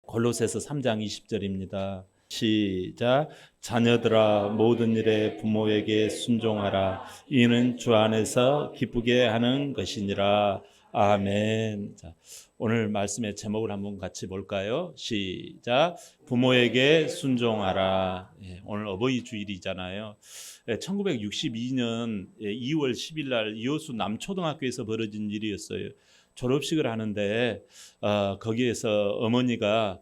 골로새서 3장 20절입니다. 시작. 자녀들아 모든 일에 부모에게 순종하라. 이는 주 안에서 기쁘게 하는 것이니라. 아멘. 자, 오늘 말씀의 제목을 한번 같이 볼까요? 시작. 부모에게 순종하라. 오늘 어버이 주일이잖아요. 1962년 2월 10일 날 이호수 남초등학교에서 벌어진 일이었어요. 졸업식을 하는데 거기에서 어머니가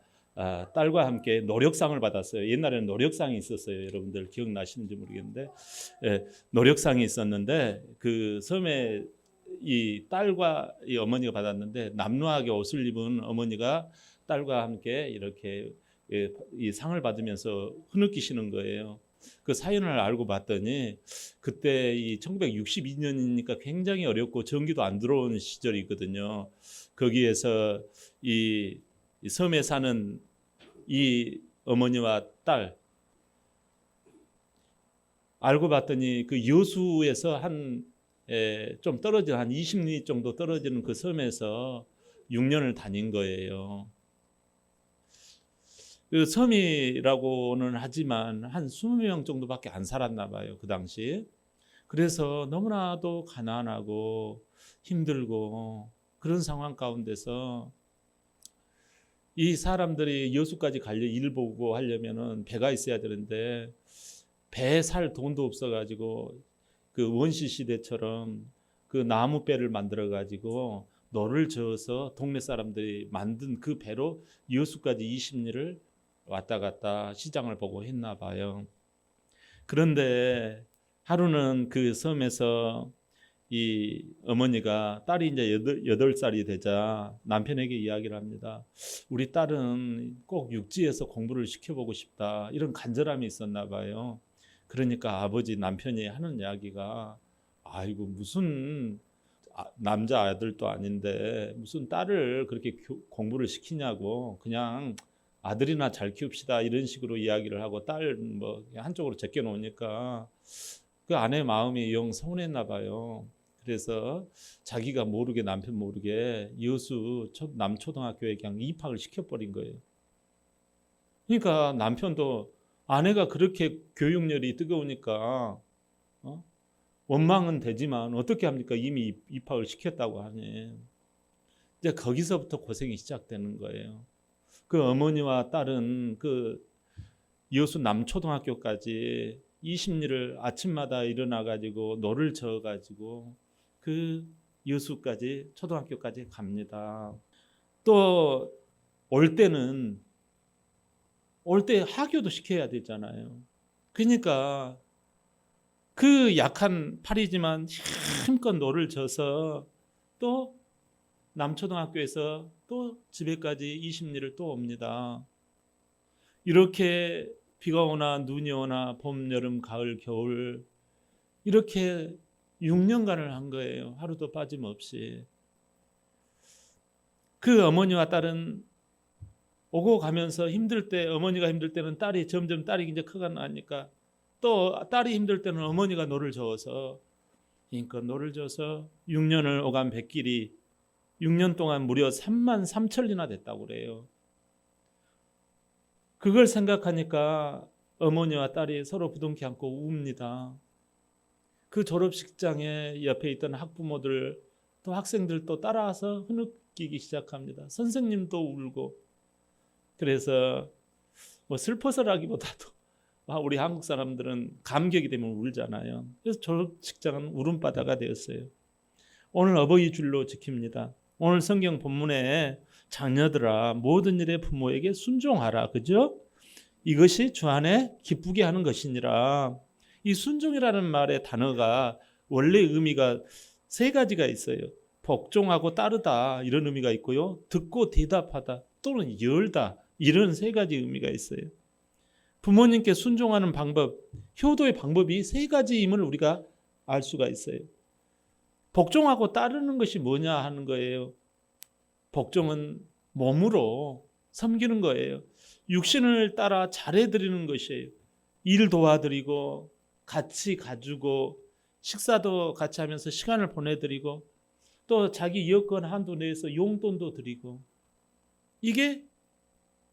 딸과 함께 노력상을 받았어요. 옛날에는 노력상이 있었어요. 여러분들 기억나시는지 모르겠는데 노력상이 있었는데 그 섬에 이 딸과 이 어머니가 받았는데 남루하게 옷을 입은 어머니가 딸과 함께 이렇게 이 상을 받으면서 흐느끼시는 거예요. 그 사연을 알고 봤더니 그때 이 1962년이니까 굉장히 어렵고 전기도 안 들어오는 시절이거든요. 거기에서 이 섬에 사는 이 어머니와 딸 알고 봤더니 그 여수에서 좀 떨어진 한 20리 정도 떨어지는 그 섬에서 6년을 다닌 거예요. 그 섬이라고는 하지만 한 20명 정도밖에 안 살았나 봐요, 그 당시. 그래서 너무나도 가난하고 힘들고 그런 상황 가운데서 이 사람들이 여수까지 가려 일 보고 하려면은 배가 있어야 되는데 배 살 돈도 없어가지고 그 원시 시대처럼 그 나무 배를 만들어 가지고 노를 저어서 동네 사람들이 만든 그 배로 여수까지 20리를 왔다 갔다 시장을 보고 했나 봐요. 그런데 하루는 그 섬에서 이 어머니가 딸이 이제 8살이 되자 남편에게 이야기를 합니다. 우리 딸은 꼭 육지에서 공부를 시켜보고 싶다. 이런 간절함이 있었나 봐요. 그러니까 아버지 남편이 하는 이야기가 아이고 무슨 남자 아들도 아닌데 무슨 딸을 그렇게 공부를 시키냐고 그냥 아들이나 잘 키웁시다 이런 식으로 이야기를 하고 딸 뭐 한쪽으로 제껴 놓으니까 그 아내 마음이 영 서운했나 봐요. 그래서 자기가 모르게 남편 모르게 여수 남초등학교에 그냥 입학을 시켜버린 거예요. 그러니까 남편도 아내가 그렇게 교육열이 뜨거우니까 원망은 되지만 어떻게 합니까? 이미 입학을 시켰다고 하니 이제 거기서부터 고생이 시작되는 거예요. 그 어머니와 딸은 그 여수 남초등학교까지 20리를 아침마다 일어나 가지고 노를 저어 가지고 그 여수까지 초등학교까지 갑니다. 또 올 때 하교도 시켜야 되잖아요. 그러니까 그 약한 팔이지만 힘껏 노를 져서 또 남초등학교에서 또 집에까지 20리를 또 옵니다. 이렇게 비가 오나 눈이 오나 봄, 여름, 가을, 겨울 이렇게 6년간을 한 거예요. 하루도 빠짐없이. 그 어머니와 딸은 오고 가면서 힘들 때 어머니가 힘들 때는 딸이 점점 딸이 이제 커가 나니까 또 딸이 힘들 때는 어머니가 노를 저어서 그러니까 노를 저어서 6년을 오간 백길이 6년 동안 무려 33,000리나 됐다고 그래요. 그걸 생각하니까 어머니와 딸이 서로 부둥켜 안고 웁니다. 그 졸업식장에 옆에 있던 학부모들 또 학생들도 따라와서 흐느끼기 시작합니다. 선생님도 울고. 그래서 뭐 슬퍼서라기보다도 우리 한국 사람들은 감격이 되면 울잖아요. 그래서 졸업식장은 울음바다가 되었어요. 오늘 어버이 줄로 지킵니다. 오늘 성경 본문에 자녀들아 모든 일에 부모에게 순종하라. 그죠? 이것이 주 안에 기쁘게 하는 것이니라. 이 순종이라는 말의 단어가 원래 의미가 세 가지가 있어요. 복종하고 따르다 이런 의미가 있고요. 듣고 대답하다 또는 열다 이런 세 가지 의미가 있어요. 부모님께 순종하는 방법, 효도의 방법이 세 가지임을 우리가 알 수가 있어요. 복종하고 따르는 것이 뭐냐 하는 거예요. 복종은 몸으로 섬기는 거예요. 육신을 따라 잘해드리는 것이에요. 일 도와드리고 같이 가주고 식사도 같이 하면서 시간을 보내드리고 또 자기 여건 한도 내에서 용돈도 드리고 이게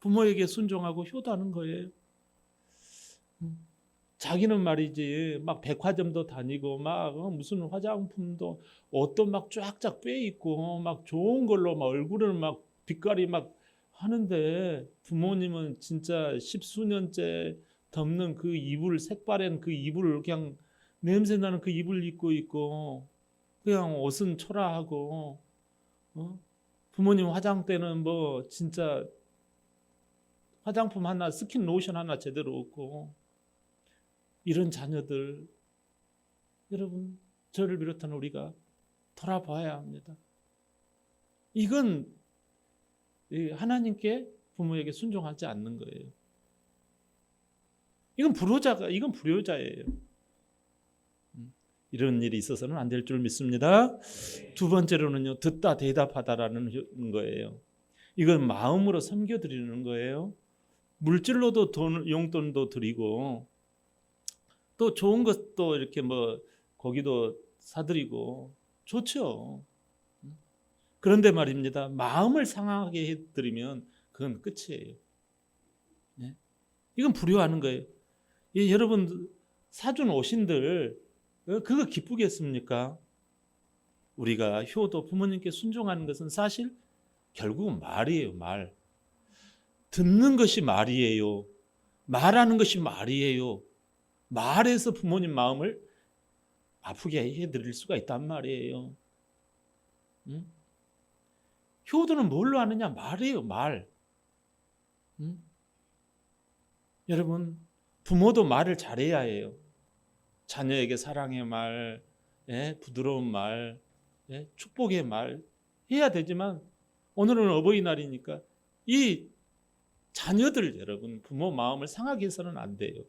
부모에게 순종하고 효도하는 거예요. 자기는 말이지 막 백화점도 다니고 막 무슨 화장품도 옷도 막 쫙쫙 빼입고 막 좋은 걸로 막 얼굴을 막 빛깔이 막 하는데 부모님은 진짜 십수년째 덮는 그 이불, 색바랜 그 이불을 그냥 냄새 나는 그 이불 입고 있고 그냥 옷은 초라하고 부모님 화장대는 뭐 진짜 화장품 하나, 스킨 로션 하나 제대로 없고 이런 자녀들, 여러분 저를 비롯한 우리가 돌아봐야 합니다. 이건 하나님께 부모에게 순종하지 않는 거예요. 이건 불효자예요. 이런 일이 있어서는 안 될 줄 믿습니다. 두 번째로는요, 듣다 대답하다라는 거예요. 이건 마음으로 섬겨드리는 거예요. 물질로도 용돈도 드리고 또 좋은 것도 이렇게 뭐 고기도 사드리고 좋죠. 그런데 말입니다. 마음을 상하게 해드리면 그건 끝이에요. 네? 이건 불효하는 거예요. 여러분 사준 어신들 그거 기쁘겠습니까? 우리가 효도 부모님께 순종하는 것은 사실 결국은 말이에요. 말. 듣는 것이 말이에요. 말하는 것이 말이에요. 말해서 부모님 마음을 아프게 해드릴 수가 있단 말이에요. 응? 효도는 뭘로 하느냐? 말이에요. 말. 응? 여러분 부모도 말을 잘해야 해요. 자녀에게 사랑의 말, 부드러운 말, 축복의 말 해야 되지만 오늘은 어버이날이니까 이 자녀들 여러분 부모 마음을 상하게 해서는 안 돼요.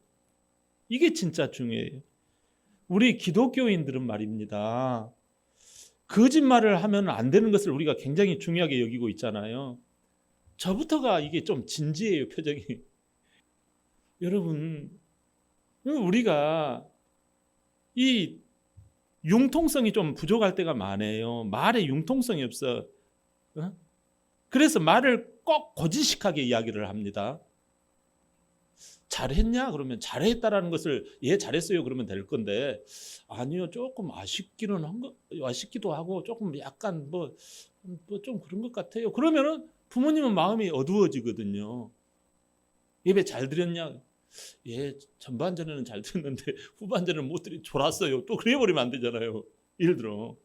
이게 진짜 중요해요. 우리 기독교인들은 말입니다. 거짓말을 하면 안 되는 것을 우리가 굉장히 중요하게 여기고 있잖아요. 저부터가 이게 좀 진지해요, 표정이. 여러분, 우리가 이 융통성이 좀 부족할 때가 많아요. 말에 융통성이 없어. 그래서 말을 꼭 고지식하게 이야기를 합니다. 잘했냐? 그러면 잘했다라는 것을 잘했어요. 그러면 될 건데 아니요. 조금 아쉽기도 하고 조금 약간 뭐 좀 그런 것 같아요. 그러면은 부모님은 마음이 어두워지거든요. 예배 잘 드렸냐? 전반전에는 잘 드렸는데 후반전에는 못 드리 졸았어요. 또 그래 버리면 안 되잖아요. 예를 들어.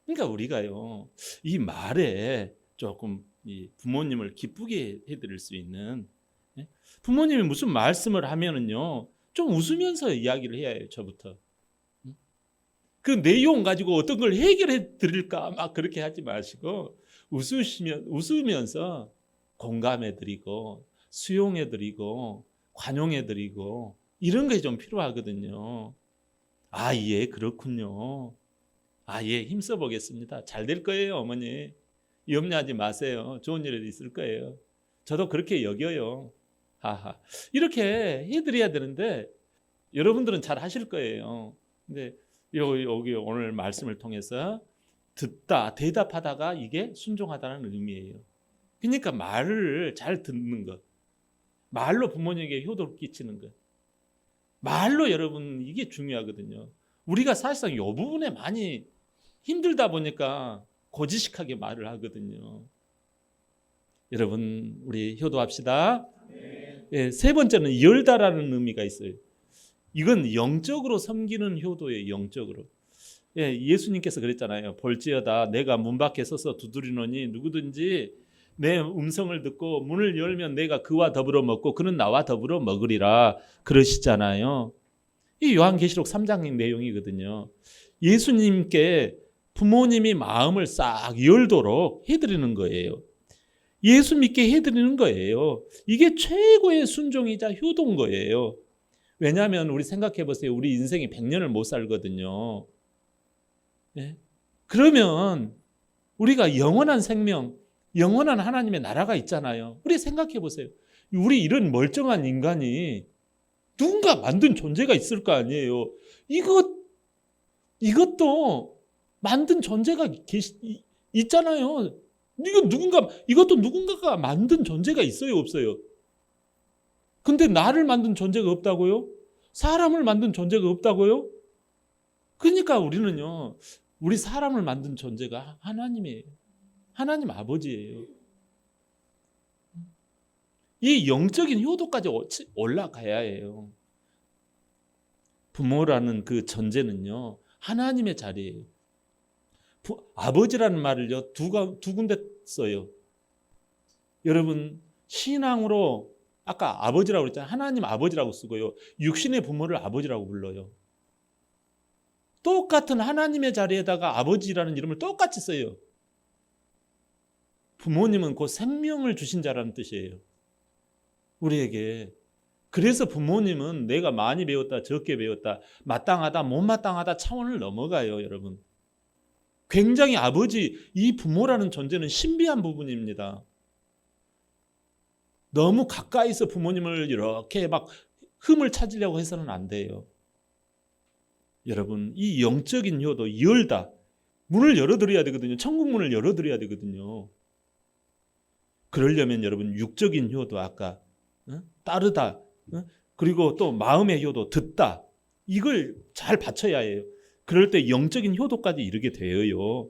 그러니까 우리가요. 이 말에 조금 이 부모님을 기쁘게 해드릴 수 있는 부모님이 무슨 말씀을 하면은요 좀 웃으면서 이야기를 해야 해요. 저부터 그 내용 가지고 어떤 걸 해결해 드릴까 막 그렇게 하지 마시고 웃으면서 공감해 드리고 수용해 드리고 관용해 드리고 이런 게 좀 필요하거든요. 그렇군요. 힘써 보겠습니다. 잘 될 거예요. 어머니 염려하지 마세요. 좋은 일이 있을 거예요. 저도 그렇게 여겨요. 이렇게 해드려야 되는데 여러분들은 잘 하실 거예요. 근데 여기 오늘 말씀을 통해서 듣다 대답하다가 이게 순종하다는 의미예요. 그러니까 말을 잘 듣는 것, 말로 부모님에게 효도를 끼치는 것, 말로 여러분 이게 중요하거든요. 우리가 사실상 이 부분에 많이 힘들다 보니까 고지식하게 말을 하거든요. 여러분 우리 효도합시다. 세 번째는 열다라는 의미가 있어요. 이건 영적으로 섬기는 효도예요. 영적으로. 예수님께서 그랬잖아요. 볼지어다 내가 문 밖에 서서 두드리노니 누구든지 내 음성을 듣고 문을 열면 내가 그와 더불어 먹고 그는 나와 더불어 먹으리라 그러시잖아요. 이 요한계시록 3장 내용이거든요. 예수님께 부모님이 마음을 싹 열도록 해드리는 거예요. 예수 믿게 해드리는 거예요. 이게 최고의 순종이자 효도인 거예요. 왜냐하면 우리 생각해 보세요. 우리 인생이 100년을 못 살거든요. 그러면 우리가 영원한 생명, 영원한 하나님의 나라가 있잖아요. 우리 생각해 보세요. 우리 이런 멀쩡한 인간이 누군가 만든 존재가 있을 거 아니에요. 이것도 만든 존재가 있잖아요. 이것도 누군가가 만든 존재가 있어요, 없어요? 근데 나를 만든 존재가 없다고요? 사람을 만든 존재가 없다고요? 그러니까 우리는요, 우리 사람을 만든 존재가 하나님이에요. 하나님 아버지예요. 이 영적인 효도까지 올라가야 해요. 부모라는 그 존재는요, 하나님의 자리예요. 아버지라는 말을요, 두 군데 써요. 여러분, 신앙으로 아까 아버지라고 그랬잖아요. 하나님 아버지라고 쓰고요. 육신의 부모를 아버지라고 불러요. 똑같은 하나님의 자리에다가 아버지라는 이름을 똑같이 써요. 부모님은 곧 생명을 주신 자라는 뜻이에요. 우리에게. 그래서 부모님은 내가 많이 배웠다, 적게 배웠다, 마땅하다, 못마땅하다 차원을 넘어가요, 여러분. 굉장히 이 부모라는 존재는 신비한 부분입니다. 너무 가까이서 부모님을 이렇게 막 흠을 찾으려고 해서는 안 돼요. 여러분, 이 영적인 효도 문을 열어드려야 되거든요. 천국 문을 열어드려야 되거든요. 그러려면 여러분, 육적인 효도 아까 따르다, 그리고 또 마음의 효도 듣다, 이걸 잘 받쳐야 해요. 그럴 때 영적인 효도까지 이르게 되어요.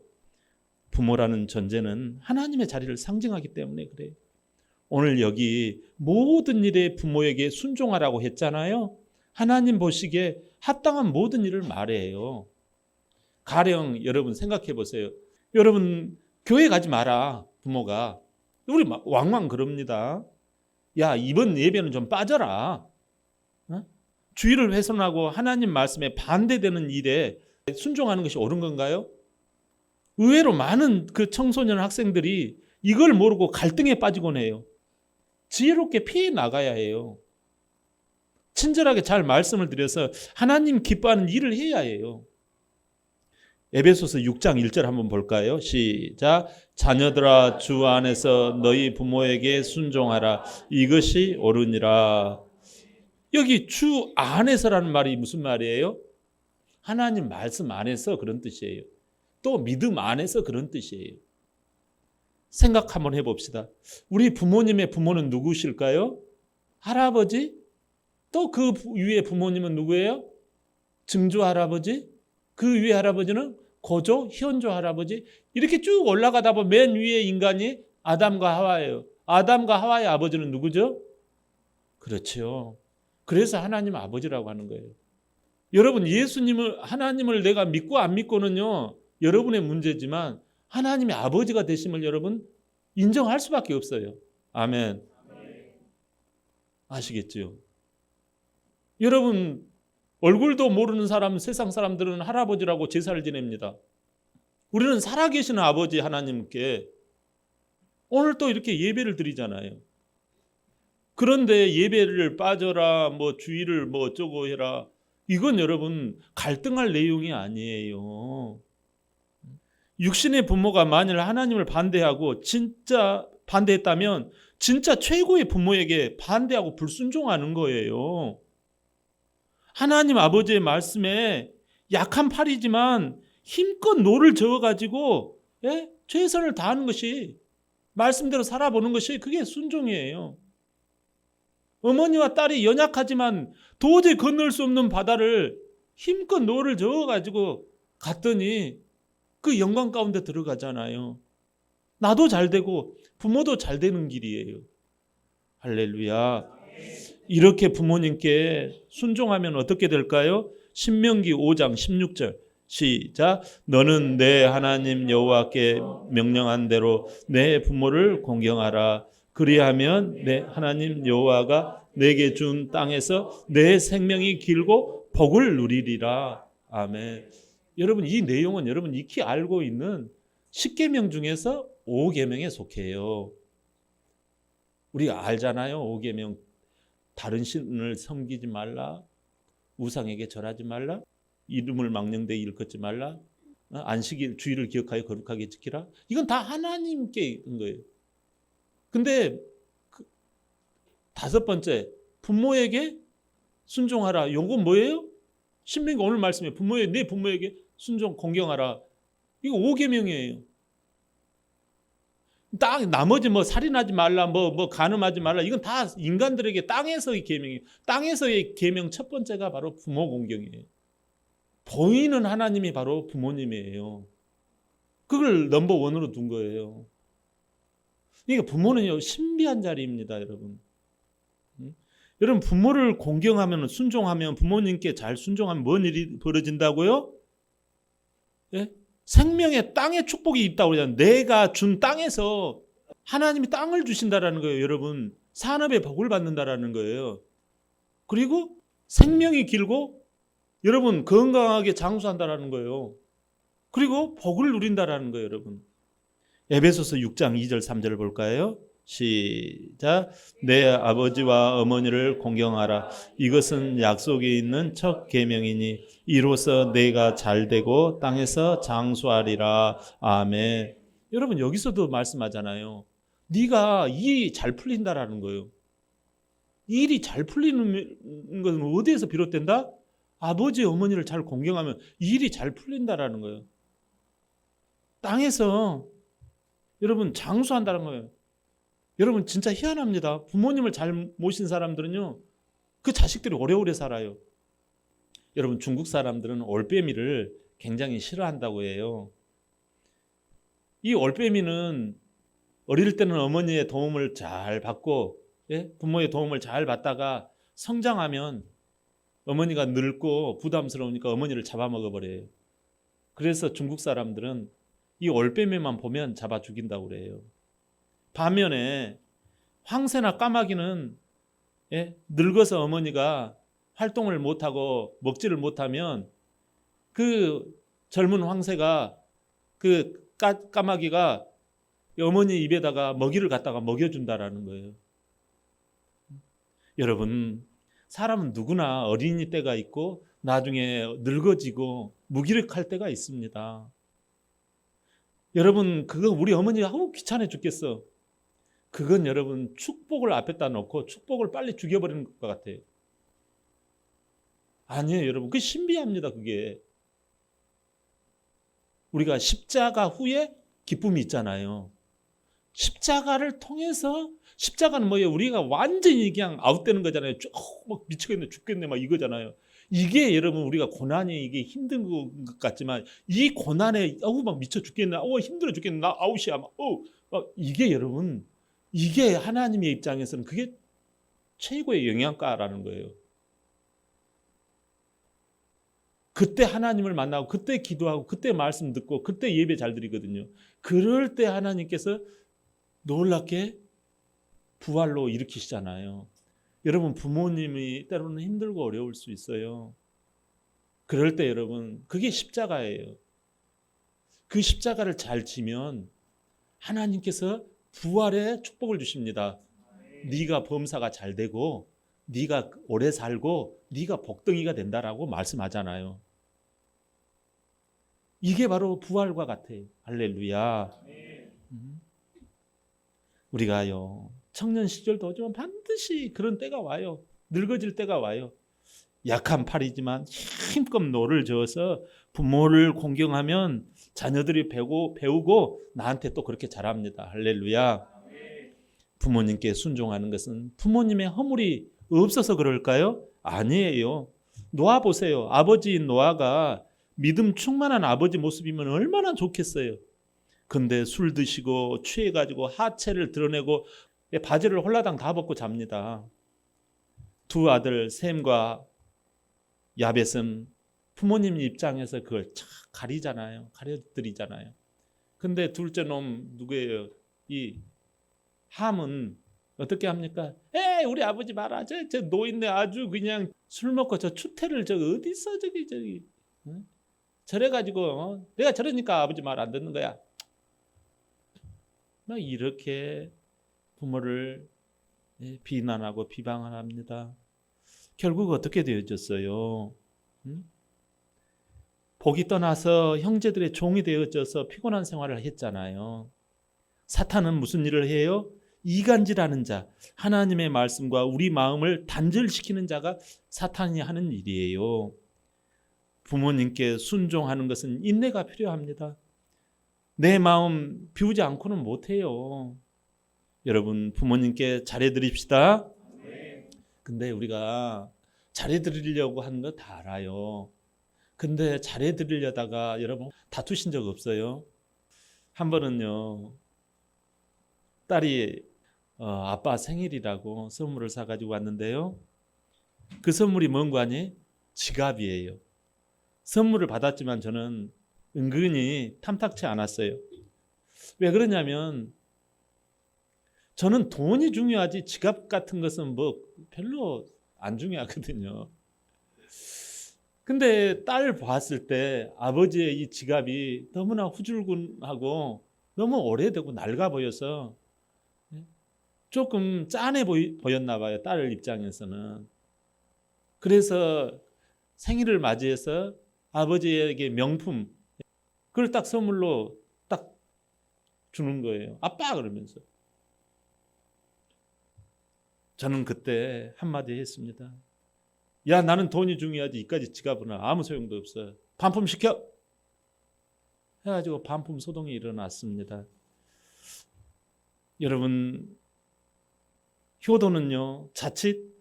부모라는 존재는 하나님의 자리를 상징하기 때문에 그래요. 오늘 여기 모든 일에 부모에게 순종하라고 했잖아요. 하나님 보시기에 합당한 모든 일을 말해요. 가령 여러분 생각해 보세요. 여러분 교회 가지 마라. 부모가. 우리 왕왕 그럽니다. 야, 이번 예배는 좀 빠져라. 주의를 훼손하고 하나님 말씀에 반대되는 일에 순종하는 것이 옳은 건가요? 의외로 많은 그 청소년 학생들이 이걸 모르고 갈등에 빠지곤 해요. 지혜롭게 피해 나가야 해요. 친절하게 잘 말씀을 드려서 하나님 기뻐하는 일을 해야 해요. 에베소서 6장 1절 한번 볼까요? 시작. 자녀들아, 주 안에서 너희 부모에게 순종하라. 이것이 옳으니라. 여기 주 안에서라는 말이 무슨 말이에요? 하나님 말씀 안에서 그런 뜻이에요. 또 믿음 안에서 그런 뜻이에요. 생각 한번 해봅시다. 우리 부모님의 부모는 누구실까요? 할아버지? 또 그 위에 부모님은 누구예요? 증조 할아버지? 그 위에 할아버지는 고조, 현조 할아버지? 이렇게 쭉 올라가다 보면 맨 위에 인간이 아담과 하와예요. 아담과 하와의 아버지는 누구죠? 그렇죠. 그래서 하나님 아버지라고 하는 거예요. 여러분, 하나님을 내가 믿고 안 믿고는요, 여러분의 문제지만 하나님의 아버지가 되심을 여러분 인정할 수밖에 없어요. 아멘. 아시겠죠? 여러분, 얼굴도 모르는 세상 사람들은 할아버지라고 제사를 지냅니다. 우리는 살아계시는 아버지 하나님께 오늘 또 이렇게 예배를 드리잖아요. 그런데 예배를 빠져라, 주의를 어쩌고 해라. 이건 여러분 갈등할 내용이 아니에요. 육신의 부모가 만일 하나님을 반대하고 진짜 반대했다면 진짜 최고의 부모에게 반대하고 불순종하는 거예요. 하나님 아버지의 말씀에 약한 팔이지만 힘껏 노를 저어가지고 최선을 다하는 것이, 말씀대로 살아보는 것이 그게 순종이에요. 어머니와 딸이 연약하지만 도저히 건널 수 없는 바다를 힘껏 노를 저어가지고 갔더니 그 영광 가운데 들어가잖아요. 나도 잘 되고 부모도 잘 되는 길이에요. 할렐루야. 이렇게 부모님께 순종하면 어떻게 될까요? 신명기 5장 16절 시작. 너는 내 하나님 여호와께 명령한 대로 내 부모를 공경하라. 그리하면 내 하나님 여호와가 내게 준 땅에서 내 생명이 길고 복을 누리리라. 아멘. 여러분, 이 내용은 여러분 익히 알고 있는 10계명 중에서 5계명에 속해요. 우리가 알잖아요. 5계명. 다른 신을 섬기지 말라. 우상에게 절하지 말라. 이름을 망령되이 일컫지 말라. 안식일 주일을 기억하여 거룩하게 지키라. 이건 다 하나님께 있는 거예요. 근데 다섯 번째, 부모에게 순종하라. 요건 뭐예요? 신명기 오늘 말씀에 내 부모에게 순종 공경하라. 이거 5계명이에요. 나머지 뭐 살인하지 말라, 뭐 간음하지 말라, 이건 다 인간들에게 땅에서의 계명이에요. 땅에서의 계명 첫 번째가 바로 부모 공경이에요. 보이는 하나님이 바로 부모님이에요. 그걸 넘버 원으로 둔 거예요. 그러니까 부모는요, 신비한 자리입니다, 여러분. 여러분, 부모를 공경하면, 순종하면, 부모님께 잘 순종하면 뭔 일이 벌어진다고요? 예? 생명의 땅에 축복이 있다고 그러잖아요. 내가 준 땅에서 하나님이 땅을 주신다라는 거예요, 여러분. 산업에 복을 받는다라는 거예요. 그리고 생명이 길고 여러분 건강하게 장수한다라는 거예요. 그리고 복을 누린다라는 거예요, 여러분. 에베소서 6장 2절 3절을 볼까요? 시작. 내 아버지와 어머니를 공경하라. 이것은 약속이 있는 첫 계명이니 이로써 내가 잘되고 땅에서 장수하리라. 아멘. 여러분, 여기서도 말씀하잖아요. 네가 일이 잘 풀린다라는 거예요. 일이 잘 풀리는 것은 어디에서 비롯된다? 아버지 어머니를 잘 공경하면 일이 잘 풀린다라는 거예요. 땅에서 여러분 장수한다는 거예요. 여러분 진짜 희한합니다. 부모님을 잘 모신 사람들은요, 그 자식들이 오래오래 살아요. 여러분, 중국 사람들은 올빼미를 굉장히 싫어한다고 해요. 이 올빼미는 어릴 때는 어머니의 도움을 잘 받고, 예? 부모의 도움을 잘 받다가 성장하면 어머니가 늙고 부담스러우니까 어머니를 잡아먹어 버려요. 그래서 중국 사람들은 이 올빼미만 보면 잡아 죽인다고 그래요. 반면에 황새나 까마귀는, 예? 늙어서 어머니가 활동을 못하고 먹지를 못하면 그 젊은 황새가, 그 까마귀가 어머니 입에다가 먹이를 갖다가 먹여준다라는 거예요. 여러분, 사람은 누구나 어린이 때가 있고 나중에 늙어지고 무기력할 때가 있습니다. 여러분, 그거 우리 어머니가 귀찮아 죽겠어. 그건 여러분 축복을 앞에다 놓고 축복을 빨리 죽여버리는 것 같아요. 아니에요, 여러분. 그게 신비합니다. 그게 우리가 십자가 후에 기쁨이 있잖아요. 십자가를 통해서, 십자가는 뭐예요? 우리가 완전히 그냥 아웃되는 거잖아요. 막 미치겠네, 죽겠네, 막 이거잖아요. 이게 여러분 우리가 고난이 이게 힘든 것 같지만 이 고난에 막 미쳐 죽겠네, 힘들어 죽겠네, 나 아웃이야, 막 이게 여러분, 이게 하나님의 입장에서는 그게 최고의 영양가라는 거예요. 그때 하나님을 만나고 그때 기도하고 그때 말씀 듣고 그때 예배 잘 드리거든요. 그럴 때 하나님께서 놀랍게 부활로 일으키시잖아요. 여러분, 부모님이 때로는 힘들고 어려울 수 있어요. 그럴 때 여러분, 그게 십자가예요. 그 십자가를 잘 지면 하나님께서 부활의 축복을 주십니다. 네가 범사가 잘 되고 네가 오래 살고 네가 복덩이가 된다라고 말씀하잖아요. 이게 바로 부활과 같아요. 할렐루야. 우리가요, 청년 시절도 오지만 반드시 그런 때가 와요. 늙어질 때가 와요. 약한 팔이지만 힘껏 노를 저어서 부모를 공경하면 자녀들이 배우고 나한테 또 그렇게 자랍니다. 할렐루야. 부모님께 순종하는 것은 부모님의 허물이 없어서 그럴까요? 아니에요. 노아 보세요. 아버지인 노아가 믿음 충만한 아버지 모습이면 얼마나 좋겠어요. 근데 술 드시고 취해가지고 하체를 드러내고 바지를 홀라당 다 벗고 잡니다. 두 아들 셈과 야벳은 부모님 입장에서 그걸 착 가리잖아요. 가려드리잖아요. 근데 둘째 놈 누구예요? 이 함은 어떻게 합니까? 우리 아버지 봐라. 저 노인네 아주 그냥 술 먹고 저 추태를 어디 있어 저기 저래가지고 내가 저러니까 아버지 말 안 듣는 거야. 막 이렇게 부모를 비난하고 비방합니다. 결국 어떻게 되어졌어요? 복이 떠나서 형제들의 종이 되어져서 피곤한 생활을 했잖아요. 사탄은 무슨 일을 해요? 이간질하는 자, 하나님의 말씀과 우리 마음을 단절시키는 자가 사탄이 하는 일이에요. 부모님께 순종하는 것은 인내가 필요합니다. 내 마음 비우지 않고는 못해요. 여러분 부모님께 잘해드립시다. 근데 우리가 잘해드리려고 하는 거 다 알아요. 근데 잘해드리려다가 여러분 다투신 적 없어요? 한 번은요, 딸이 아빠 생일이라고 선물을 사가지고 왔는데요. 그 선물이 뭔가 하니? 지갑이에요. 선물을 받았지만 저는 은근히 탐탁치 않았어요. 왜 그러냐면 저는 돈이 중요하지 지갑 같은 것은 뭐 별로 안 중요하거든요. 근데 딸 봤을 때 아버지의 이 지갑이 너무나 후줄근하고 너무 오래되고 낡아 보여서 조금 짠해 보였나 봐요. 딸 입장에서는. 그래서 생일을 맞이해서 아버지에게 명품 그걸 딱 선물로 딱 주는 거예요. 아빠 그러면서. 저는 그때 한마디 했습니다. 야, 나는 돈이 중요하지 이까지 지갑은 아무 소용도 없어. 반품시켜. 해가지고 반품 소동이 일어났습니다. 여러분, 효도는요, 자칫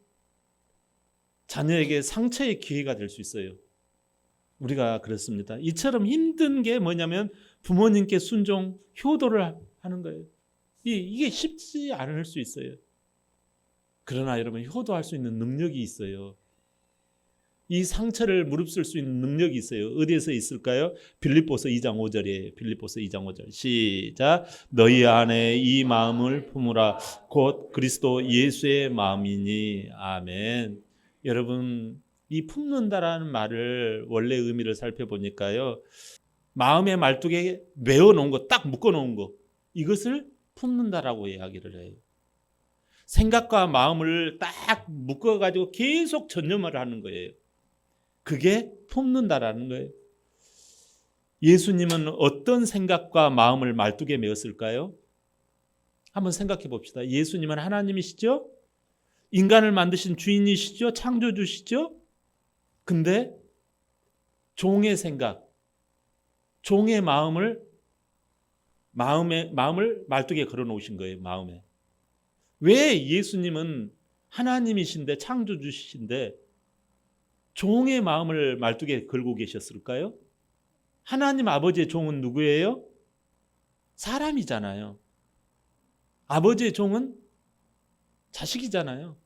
자녀에게 상처의 기회가 될 수 있어요. 우리가 그렇습니다. 이처럼 힘든 게 뭐냐면 부모님께 순종, 효도를 하는 거예요. 이게 쉽지 않을 수 있어요. 그러나 여러분, 효도할 수 있는 능력이 있어요. 이 상처를 무릅쓸 수 있는 능력이 있어요. 어디에서 있을까요? 빌립보서 2장 5절이에요. 빌립보서 2장 5절 시작. 너희 안에 이 마음을 품으라. 곧 그리스도 예수의 마음이니. 아멘. 여러분, 이 품는다라는 말을 원래 의미를 살펴보니까요, 마음의 말뚝에 메어놓은 거, 딱 묶어놓은 거, 이것을 품는다라고 이야기를 해요. 생각과 마음을 딱 묶어가지고 계속 전념을 하는 거예요. 그게 품는다라는 거예요. 예수님은 어떤 생각과 마음을 말뚝에 메었을까요? 한번 생각해 봅시다. 예수님은 하나님이시죠? 인간을 만드신 주인이시죠? 창조주시죠? 근데 종의 생각, 종의 마음을 말뚝에 걸어 놓으신 거예요. 마음에. 왜 예수님은 하나님이신데 창조주신데 종의 마음을 말뚝에 걸고 계셨을까요? 하나님 아버지의 종은 누구예요? 사람이잖아요. 아버지의 종은 자식이잖아요.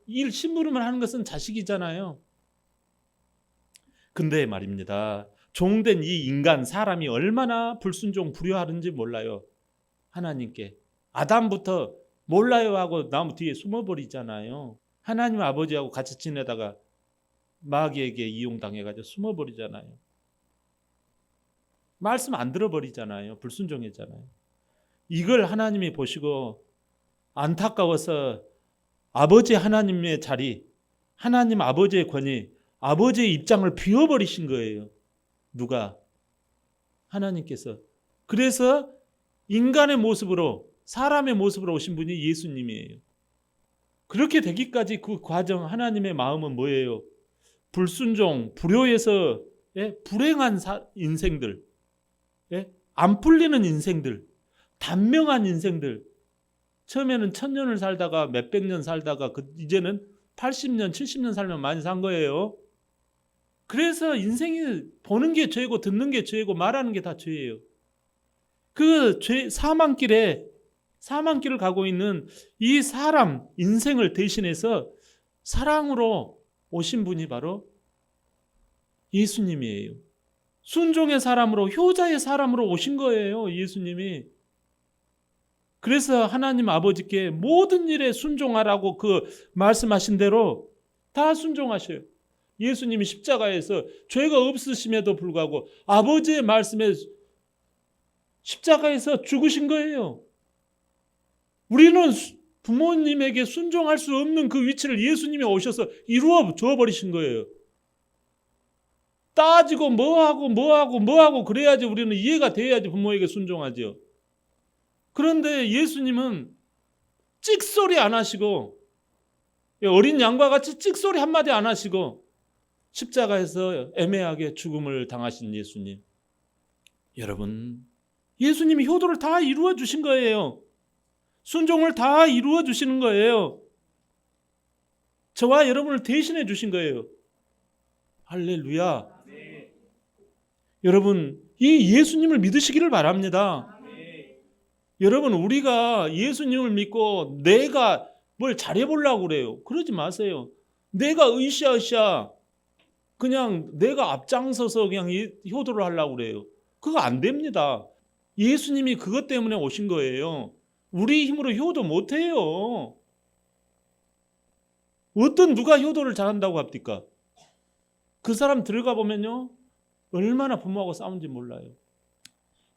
일 심부름을 하는 것은 자식이잖아요. 근데 말입니다. 종된 이 인간 사람이 얼마나 불순종 불효하는지 몰라요. 하나님께. 아담부터 몰라요 하고 나무 뒤에 숨어버리잖아요. 하나님 아버지하고 같이 지내다가 마귀에게 이용당해가지고 숨어버리잖아요. 말씀 안 들어버리잖아요. 불순종했잖아요. 이걸 하나님이 보시고 안타까워서 아버지 하나님의 자리, 하나님 아버지의 권위, 아버지의 입장을 비워버리신 거예요. 누가? 하나님께서. 그래서 인간의 모습으로, 사람의 모습으로 오신 분이 예수님이에요. 그렇게 되기까지 그 과정, 하나님의 마음은 뭐예요? 불순종, 불효에서 불행한 인생들, 안 풀리는 인생들, 단명한 인생들. 처음에는 1000년을 살다가 몇백 년 살다가 이제는 80년, 70년 살면 많이 산 거예요. 그래서 인생이 보는 게 죄고 듣는 게 죄고 말하는 게 다 죄예요. 그 사망길을 가고 있는 이 사람 인생을 대신해서 사랑으로 오신 분이 바로 예수님이에요. 순종의 사람으로, 효자의 사람으로 오신 거예요. 예수님이. 그래서 하나님 아버지께 모든 일에 순종하라고 그 말씀하신 대로 다 순종하셔요. 예수님이 십자가에서 죄가 없으심에도 불구하고 아버지의 말씀에 십자가에서 죽으신 거예요. 우리는 부모님에게 순종할 수 없는 그 위치를 예수님이 오셔서 이루어 줘버리신 거예요. 따지고 뭐하고 그래야지 우리는 이해가 돼야지 부모에게 순종하죠. 그런데 예수님은 찍소리 안 하시고 어린 양과 같이 찍소리 한마디 안 하시고 십자가에서 애매하게 죽음을 당하신 예수님. 여러분, 예수님이 효도를 다 이루어 주신 거예요. 순종을 다 이루어 주시는 거예요. 저와 여러분을 대신해 주신 거예요. 할렐루야. 여러분, 이 예수님을 믿으시기를 바랍니다. 여러분, 우리가 예수님을 믿고 내가 뭘 잘해보려고 그래요. 그러지 마세요. 내가 으쌰으쌰 그냥 내가 앞장서서 그냥 효도를 하려고 그래요. 그거 안 됩니다. 예수님이 그것 때문에 오신 거예요. 우리 힘으로 효도 못해요. 어떤 누가 효도를 잘한다고 합니까? 그 사람 들어가 보면요, 얼마나 부모하고 싸운지 몰라요.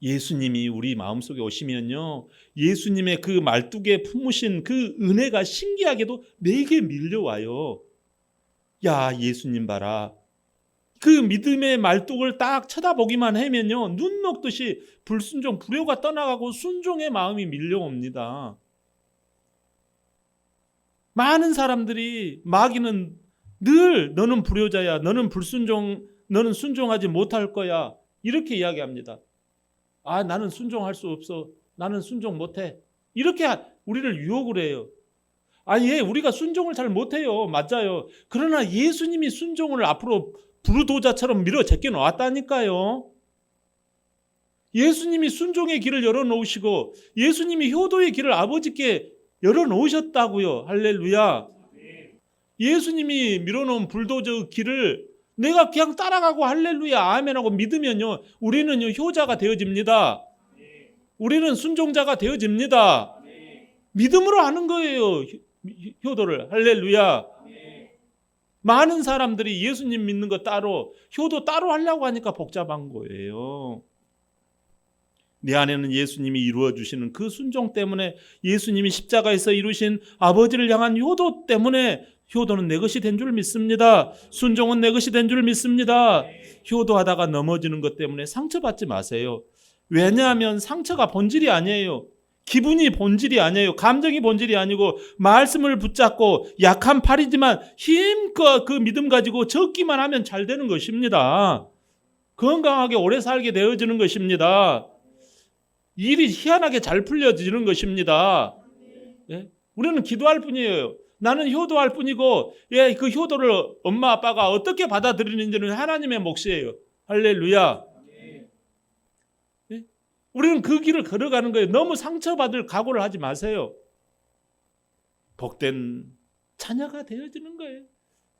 예수님이 우리 마음속에 오시면요, 예수님의 그 말뚝에 품으신 그 은혜가 신기하게도 내게 밀려와요. 야, 예수님 봐라. 그 믿음의 말뚝을 딱 쳐다보기만 하면요, 눈 녹듯이 불순종, 불효가 떠나가고 순종의 마음이 밀려옵니다. 많은 사람들이 마귀는 늘 너는 불효자야, 너는 불순종, 너는 순종하지 못할 거야, 이렇게 이야기합니다. 아, 나는 순종할 수 없어, 나는 순종 못해, 이렇게 우리를 유혹을 해요. 예, 우리가 순종을 잘 못해요. 맞아요. 그러나 예수님이 순종을 앞으로 부르도자처럼 밀어 제껴 놓았다니까요. 예수님이 순종의 길을 열어놓으시고 예수님이 효도의 길을 아버지께 열어놓으셨다고요. 할렐루야. 예수님이 밀어놓은 불도저 길을 내가 그냥 따라가고 할렐루야 아멘하고 믿으면요, 우리는요 효자가 되어집니다. 우리는 순종자가 되어집니다. 믿음으로 하는 거예요, 효도를. 할렐루야. 많은 사람들이 예수님 믿는 거 따로, 효도 따로 하려고 하니까 복잡한 거예요. 내 안에는 예수님이 이루어 주시는 그 순종 때문에, 예수님이 십자가에서 이루신 아버지를 향한 효도 때문에 효도는 내 것이 된 줄 믿습니다. 순종은 내 것이 된 줄 믿습니다. 효도하다가 넘어지는 것 때문에 상처받지 마세요. 왜냐하면 상처가 본질이 아니에요. 기분이 본질이 아니에요. 감정이 본질이 아니고 말씀을 붙잡고 약한 팔이지만 힘껏 그 믿음 가지고 적기만 하면 잘 되는 것입니다. 건강하게 오래 살게 되어지는 것입니다. 일이 희한하게 잘 풀려지는 것입니다. 예? 우리는 기도할 뿐이에요. 나는 효도할 뿐이고, 예, 그 효도를 엄마 아빠가 어떻게 받아들이는지는 하나님의 몫이에요. 할렐루야. 예? 우리는 그 길을 걸어가는 거예요. 너무 상처받을 각오를 하지 마세요. 복된 자녀가 되어지는 거예요.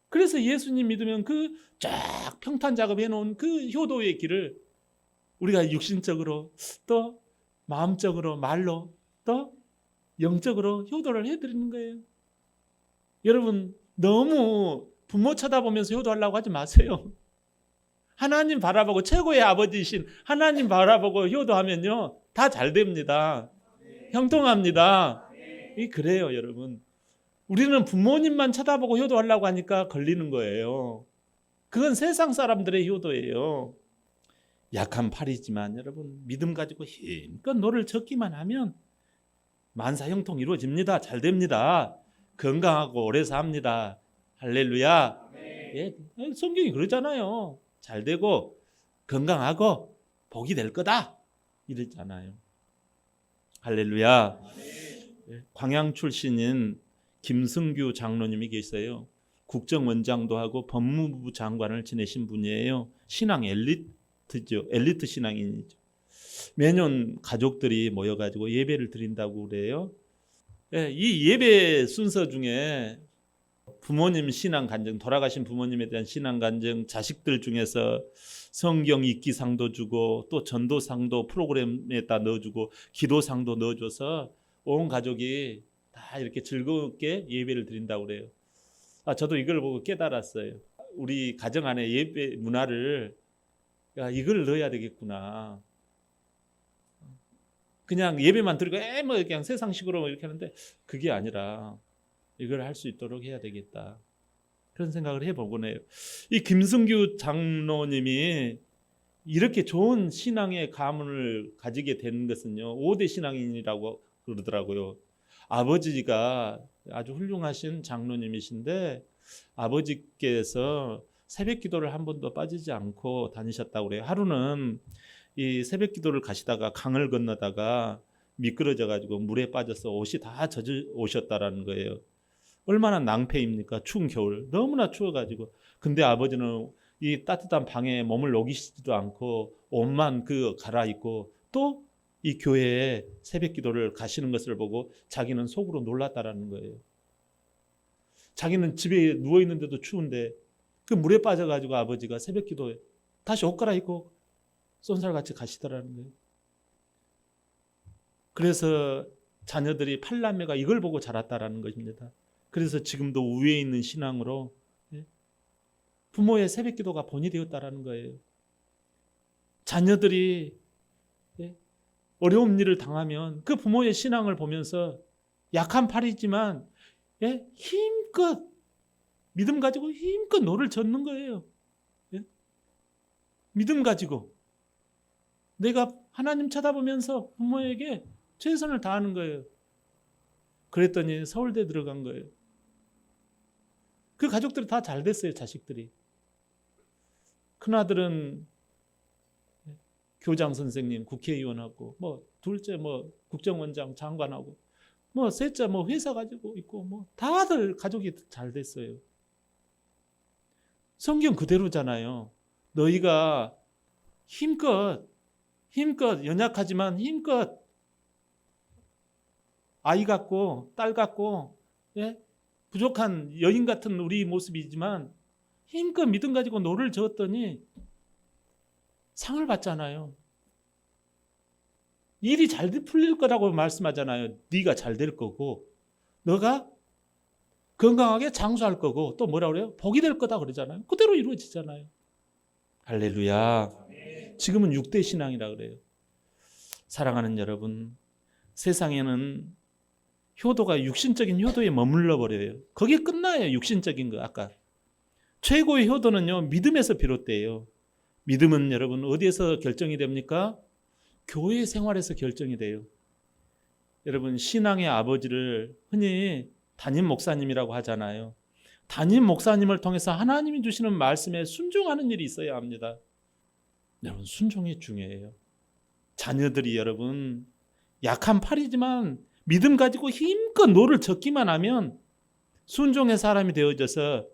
그래서 예수님 믿으면 그 쫙 평탄 작업해 놓은 그 효도의 길을 우리가 육신적으로 또 마음적으로 말로 또 영적으로 효도를 해드리는 거예요. 여러분, 너무 부모 쳐다보면서 효도하려고 하지 마세요. 하나님 바라보고, 최고의 아버지이신 하나님 바라보고 효도하면요 다 잘 됩니다. 형통합니다. 그래요. 여러분, 우리는 부모님만 쳐다보고 효도하려고 하니까 걸리는 거예요. 그건 세상 사람들의 효도예요. 약한 팔이지만 여러분, 믿음 가지고 힘껏 노를 젓기만 하면 만사 형통 이루어집니다. 잘 됩니다. 건강하고 오래 삽니다. 할렐루야. 예, 성경이 그러잖아요. 잘 되고 건강하고 복이 될 거다 이랬잖아요. 할렐루야. 광양 출신인 김승규 장로님이 계세요. 국정원장도 하고 법무부 장관을 지내신 분이에요. 신앙 엘리트죠. 엘리트 신앙인이죠. 매년 가족들이 모여가지고 예배를 드린다고 그래요. 이 예배 순서 중에 부모님 신앙 간증, 돌아가신 부모님에 대한 신앙 간증, 자식들 중에서 성경 읽기상도 주고 또 전도상도 프로그램에다 넣어주고 기도상도 넣어줘서 온 가족이 다 이렇게 즐겁게 예배를 드린다고 그래요. 저도 이걸 보고 깨달았어요. 우리 가정 안에 예배 문화를, 이걸 넣어야 되겠구나. 그냥 예배만 드리고 뭐 그냥 세상식으로 이렇게 하는데 그게 아니라 이걸 할 수 있도록 해야 되겠다. 그런 생각을 해보곤 해요. 이 김승규 장로님이 이렇게 좋은 신앙의 가문을 가지게 된 것은요, 5대 신앙인이라고 그러더라고요. 아버지가 아주 훌륭하신 장로님이신데 아버지께서 새벽 기도를 한 번도 빠지지 않고 다니셨다고 그래요. 하루는 이 새벽 기도를 가시다가 강을 건너다가 미끄러져 가지고 물에 빠져서 옷이 다 젖어 오셨다라는 거예요. 얼마나 낭패입니까? 추운 겨울 너무나 추워가지고. 근데 아버지는 이 따뜻한 방에 몸을 녹이시지도 않고 옷만 갈아입고 또 이 교회에 새벽 기도를 가시는 것을 보고 자기는 속으로 놀랐다라는 거예요. 자기는 집에 누워 있는데도 추운데 그 물에 빠져가지고 아버지가 새벽 기도에 다시 옷 갈아입고 쏜살같이 가시더라는 거예요. 그래서 자녀들이 팔남매가 이걸 보고 자랐다라는 것입니다. 그래서 지금도 위에 있는 신앙으로 부모의 새벽 기도가 본이 되었다라는 거예요. 자녀들이 어려운 일을 당하면 그 부모의 신앙을 보면서 약한 팔이지만 힘껏 믿음 가지고 힘껏 노를 젓는 거예요. 믿음 가지고 내가 하나님 쳐다보면서 부모에게 최선을 다하는 거예요. 그랬더니 서울대 들어간 거예요. 그 가족들이 다 잘 됐어요. 자식들이. 큰아들은 교장 선생님, 국회의원하고 둘째 국정원장, 장관하고 셋째 회사 가지고 있고 다들 가족이 잘 됐어요. 성경 그대로잖아요. 너희가 힘껏 연약하지만 힘껏 아이 같고 딸 같고 부족한 여인 같은 우리 모습이지만 힘껏 믿음 가지고 노를 저었더니 상을 받잖아요. 일이 잘 풀릴 거라고 말씀하잖아요. 네가 잘 될 거고 너가 건강하게 장수할 거고 또 뭐라 그래요? 복이 될 거다 그러잖아요. 그대로 이루어지잖아요. 할렐루야. 지금은 6대 신앙이라 그래요. 사랑하는 여러분, 세상에는 효도가 육신적인 효도에 머물러 버려요. 거기에 끝나요. 육신적인 거. 아까 최고의 효도는요, 믿음에서 비롯돼요. 믿음은 여러분 어디에서 결정이 됩니까? 교회 생활에서 결정이 돼요. 여러분 신앙의 아버지를 흔히 담임 목사님이라고 하잖아요. 담임 목사님을 통해서 하나님이 주시는 말씀에 순종하는 일이 있어야 합니다. 여러분 순종이 중요해요. 자녀들이 여러분 약한 팔이지만 믿음 가지고 힘껏 노를 젓기만 하면 순종의 사람이 되어져서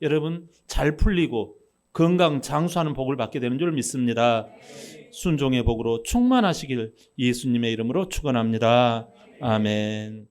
여러분 잘 풀리고 건강 장수하는 복을 받게 되는 줄 믿습니다. 순종의 복으로 충만하시길 예수님의 이름으로 축원합니다. 아멘.